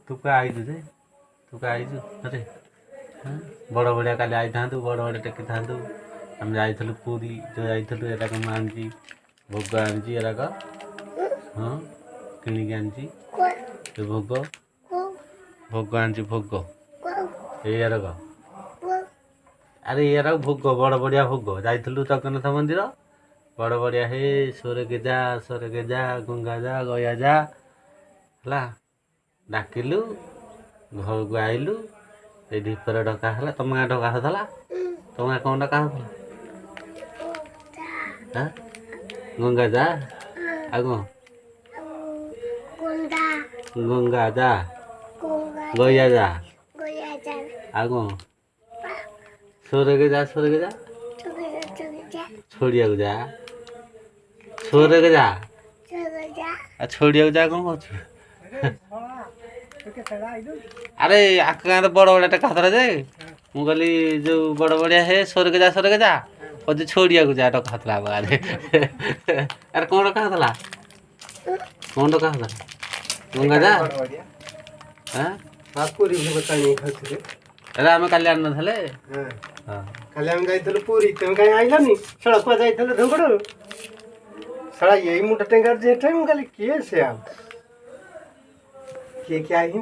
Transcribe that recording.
तू क्या आई जे तू क्या आई अरे हाँ बड़ बढ़िया काली आई था बड़ बड़े टेकी था आम जाइलु पुरी जो जाइलु एराक मैं आनी भोग आनी एराक हाँ किणिक आनी भोग भोग आनी भोग एराक अरे एराक भोग बड़ बढ़िया भोग जाइलु जगन्नाथ मंदिर बड़ बढ़िया हे सोरे जा गंगा जा गया जा है डाकिलु घर को आइलु ये ढीपर डका है तुम गाँ डका होता तुम गाँ कौन डका होता गंगा जा आग गंगा जा गया जा आग सोरे के जा छोड़िया को जा सोरे के जा छोड़िया को जा कौन कह अरे आक गाँव बड़ बड़िया टेका था जे मु कहली जो बड़ बढ़िया हे सोरे के जा कहे छोड़िया को जा डका था अरे कौन डका था कौन डका था गंगा जा अरे आम काली आन थे खाली आम जाइलु पुरी तुम कहीं आइलानी सड़क पर जाइलु ढुंगड़ साला यही मुंडा टेंगार जेठे मु कहली किए से आम किए क्या ही